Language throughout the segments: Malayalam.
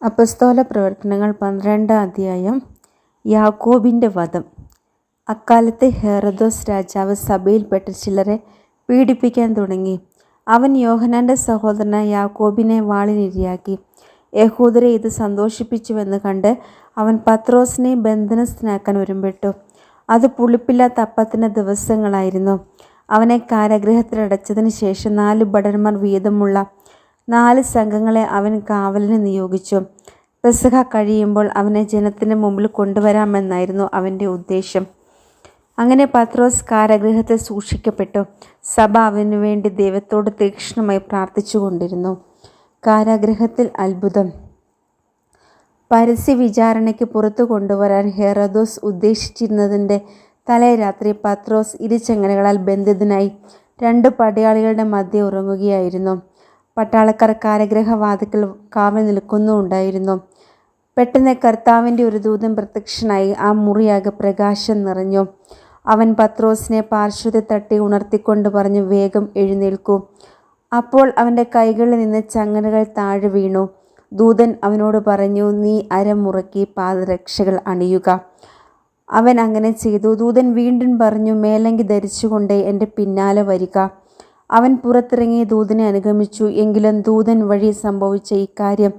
അപ്പസ്തോല പ്രവർത്തനങ്ങൾ 12 അധ്യായം. യാക്കോബിൻ്റെ വധം. അക്കാലത്ത് ഹെറോദോസ് രാജാവ് സഭയിൽപ്പെട്ട ചിലരെ പീഡിപ്പിക്കാൻ തുടങ്ങി. അവൻ യോഹന്നാൻ്റെ സഹോദരനായ യാക്കോബിനെ വാളിനിരയാക്കി. യഹൂദരെ ഇത് സന്തോഷിപ്പിച്ചുവെന്ന് കണ്ട് അവൻ പത്രോസിനെ ബന്ധനസ്ഥനാക്കാൻ ഒരുമ്പെട്ടു. അത് പുളിപ്പില്ലാത്ത അപ്പത്തിൻ്റെ ദിവസങ്ങളായിരുന്നു. അവനെ കാരാഗൃഹത്തിലടച്ചതിന് ശേഷം 4 ഭടന്മാർ വീതമുള്ള 4 സംഘങ്ങളെ അവൻ കാവലിന് നിയോഗിച്ചു. പെസഹ കഴിയുമ്പോൾ അവനെ ജനത്തിന് മുമ്പിൽ കൊണ്ടുവരാമെന്നായിരുന്നു അവൻ്റെ ഉദ്ദേശം. അങ്ങനെ പത്രോസ് കാരാഗൃഹത്തിൽ സൂക്ഷിക്കപ്പെട്ടു. സഭ അവനു വേണ്ടി ദൈവത്തോട് തീക്ഷ്ണമായി പ്രാർത്ഥിച്ചു കൊണ്ടിരുന്നു. കാരാഗൃഹത്തിൽ അത്ഭുതം. പരസ്യ വിചാരണയ്ക്ക് പുറത്തു കൊണ്ടുവരാൻ ഹെറോദോസ് ഉദ്ദേശിച്ചിരുന്നതിൻ്റെ തലേ രാത്രി പത്രോസ് ഇരുചങ്ങലകളാൽ ബന്ധിതനായി 2 പടയാളികളുടെ മധ്യേ ഉറങ്ങുകയായിരുന്നു. പട്ടാളക്കാർ കാരാഗൃഹവാതിൽക്കൽ കാവൽ നിൽക്കുന്നുണ്ടായിരുന്നു. പെട്ടെന്ന് കർത്താവിൻ്റെ ഒരു ദൂതൻ പ്രത്യക്ഷനായി. ആ മുറിയാകെ പ്രകാശം നിറഞ്ഞു. അവൻ പത്രോസിനെ പാർശ്വത്തെ തട്ടി ഉണർത്തിക്കൊണ്ട് പറഞ്ഞു, വേഗം എഴുന്നേൽക്കൂ. അപ്പോൾ അവൻ്റെ കൈകളിൽ നിന്ന് ചങ്ങലകൾ താഴെ വീണു. ദൂതൻ അവനോട് പറഞ്ഞു, നീ അരമുറക്കി പാദരക്ഷകൾ അണിയുക. അവൻ അങ്ങനെ ചെയ്തു. ദൂതൻ വീണ്ടും പറഞ്ഞു, മേലങ്കി ധരിച്ചുകൊണ്ട് എൻ്റെ പിന്നാലെ വരിക. അവൻ പുറത്തിറങ്ങി ദൂതനെ അനുഗമിച്ചു. എങ്കിലും ദൂതൻ വഴി സംഭവിച്ച ഇക്കാര്യം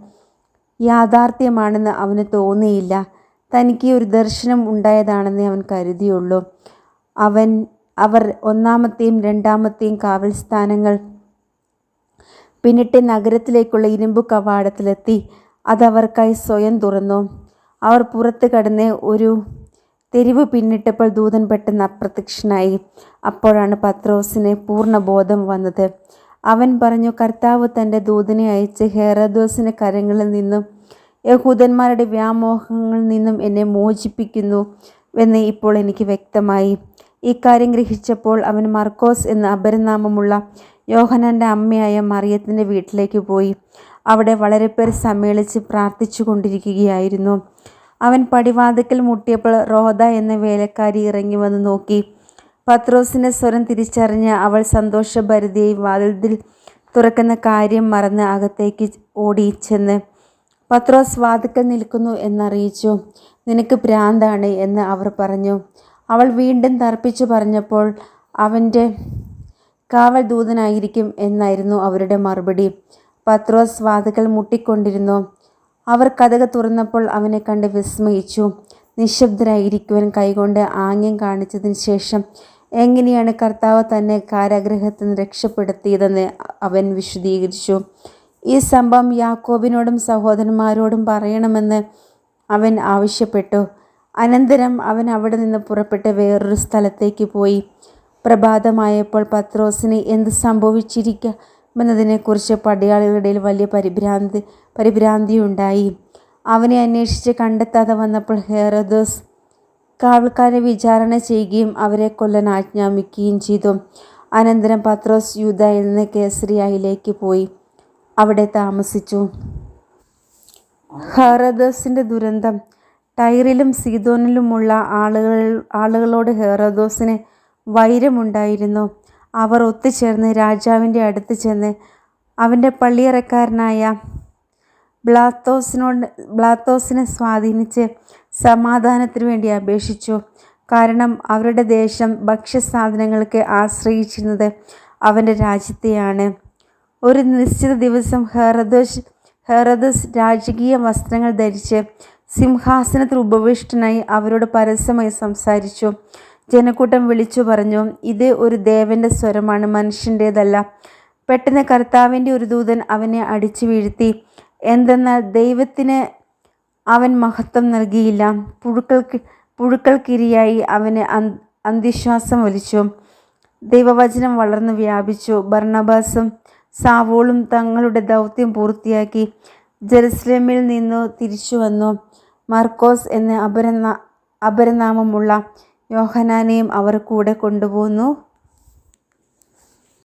യാഥാർത്ഥ്യമാണെന്ന് അവന് തോന്നിയില്ല. തനിക്ക് ഒരു ദർശനം ഉണ്ടായതാണെന്ന് അവൻ കരുതിയുള്ളൂ. അവർ 1-ാമത്തെയും 2-ാമത്തെയും കാവൽ സ്ഥാനങ്ങൾ പിന്നിട്ട് നഗരത്തിലേക്കുള്ള ഇരുമ്പു കവാടത്തിലെത്തി. അതവർക്കായി സ്വയം തുറന്നു. അവർ പുറത്ത് കടന്ന് ഒരു തെരുവ് പിന്നിട്ടപ്പോൾ ദൂതൻ പെട്ടെന്ന് അപ്രത്യക്ഷനായി. അപ്പോഴാണ് പത്രോസിന് പൂർണ്ണബോധം വന്നത്. അവൻ പറഞ്ഞു, കർത്താവ് തൻ്റെ ദൂതനെ അയച്ച് ഹെറോദോസിൻ്റെ കരങ്ങളിൽ നിന്നും യഹൂദന്മാരുടെ വ്യാമോഹങ്ങളിൽ നിന്നും എന്നെ മോചിപ്പിക്കുന്നുവെന്ന് ഇപ്പോൾ എനിക്ക് വ്യക്തമായി. ഇക്കാര്യം ഗ്രഹിച്ചപ്പോൾ അവൻ മർക്കോസ് എന്ന അപരനാമമുള്ള യോഹന്നാൻ്റെ അമ്മയായ മറിയത്തിൻ്റെ വീട്ടിലേക്ക് പോയി. അവിടെ വളരെ പേർ സമ്മേളിച്ച് പ്രാർത്ഥിച്ചു കൊണ്ടിരിക്കുകയായിരുന്നു. അവൻ പടിവാതിക്കൽ മുട്ടിയപ്പോൾ റോദ എന്ന വേലക്കാരി ഇറങ്ങി വന്ന് നോക്കി. പത്രോസിൻ്റെ സ്വരം തിരിച്ചറിഞ്ഞ് അവൾ സന്തോഷഭരിതയായി വാതിൽ തുറക്കുന്ന കാര്യം മറന്ന് അകത്തേക്ക് ഓടി ചെന്ന് പത്രോസ് വാതിക്കൽ നിൽക്കുന്നു എന്നറിയിച്ചു. നിനക്ക് ഭ്രാന്താണ് എന്ന് അവർ പറഞ്ഞു. അവൾ വീണ്ടും തർപ്പിച്ചു പറഞ്ഞപ്പോൾ അവൻ്റെ കാവൽ ദൂതനായിരിക്കും എന്നായിരുന്നു അവരുടെ മറുപടി. പത്രോസ് വാതിക്കൽ മുട്ടിക്കൊണ്ടിരുന്നു. അവർ കതക് തുറന്നപ്പോൾ അവനെ കണ്ട് വിസ്മയിച്ചു. നിശബ്ദരായിരിക്കുവാൻ കൈകൊണ്ട് ആംഗ്യം കാണിച്ചതിന് ശേഷം എങ്ങനെയാണ് കർത്താവ് തന്നെ കാരാഗൃഹത്തിൽ നിന്ന് രക്ഷപ്പെടുത്തിയതെന്ന് അവൻ വിശദീകരിച്ചു. ഈ സംഭവം യാക്കോബിനോടും സഹോദരന്മാരോടും പറയണമെന്ന് അവൻ ആവശ്യപ്പെട്ടു. അനന്തരം അവൻ അവിടെ നിന്ന് പുറപ്പെട്ട് വേറൊരു സ്ഥലത്തേക്ക് പോയി. പ്രഭാതമായപ്പോൾ പത്രോസിന് എന്ത് സംഭവിച്ചിരിക്കുമെന്നതിനെക്കുറിച്ച് പടയാളികളുടെ ഇടയിൽ വലിയ പരിഭ്രാന്തിയുണ്ടായി. അവനെ അന്വേഷിച്ച് കണ്ടെത്താതെ വന്നപ്പോൾ ഹെറോദോസ് കാവൽക്കാരെ വിചാരണ ചെയ്യുകയും അവരെ കൊല്ലാൻ ആജ്ഞാപിക്കുകയും ചെയ്തു. അനന്തരം പത്രോസ് യൂദായിൽ നിന്ന് കേസരിയയിലേക്ക് പോയി അവിടെ താമസിച്ചു. ഹെറോദോസിൻ്റെ ദുരന്തം. ടൈറിലും സീദോനിലുമുള്ള ആളുകളോട് ഹെറോദോസിന് വൈരമുണ്ടായിരുന്നു. അവർ ഒത്തുചേർന്ന് രാജാവിൻ്റെ അടുത്ത് ചെന്ന് അവൻ്റെ പള്ളിയറക്കാരനായ ബ്ലാത്തോസിനെ സ്വാധീനിച്ച് സമാധാനത്തിനു വേണ്ടി അപേക്ഷിച്ചു. കാരണം അവരുടെ ദേശം ഭക്ഷ്യസാധനങ്ങൾക്ക് ആശ്രയിച്ചിരുന്നത് അവൻ്റെ രാജ്യത്തെയാണ്. ഒരു നിശ്ചിത ദിവസം ഹെറോദോസ് രാജകീയ വസ്ത്രങ്ങൾ ധരിച്ച് സിംഹാസനത്തിൽ ഉപവിഷ്ടനായി അവരോട് പരസ്യമായി സംസാരിച്ചു. ജനക്കൂട്ടം വിളിച്ചു പറഞ്ഞു, ഇത് ഒരു ദേവൻ്റെ സ്വരമാണ്, മനുഷ്യൻ്റേതല്ല. പെട്ടെന്ന് കർത്താവിൻ്റെ ഒരു ദൂതൻ അവനെ അടിച്ചു വീഴ്ത്തി. എന്തെന്നാൽ ദൈവത്തിന് അവൻ മഹത്വം നൽകിയില്ല. പുഴുക്കൾക്കിരയായി അവന് അന്ത്യശ്വാസം വലിച്ചു. ദൈവവചനം വളർന്നു വ്യാപിച്ചു. ബർന്നബാസും സാവൂളും തങ്ങളുടെ ദൗത്യം പൂർത്തിയാക്കി ജെറുസലേമിൽ നിന്നു തിരിച്ചു വന്നു. മർക്കോസ് എന്ന അപരനാമമുള്ള യോഹന്നാനെയും അവർ കൂടെ കൊണ്ടുപോന്നു.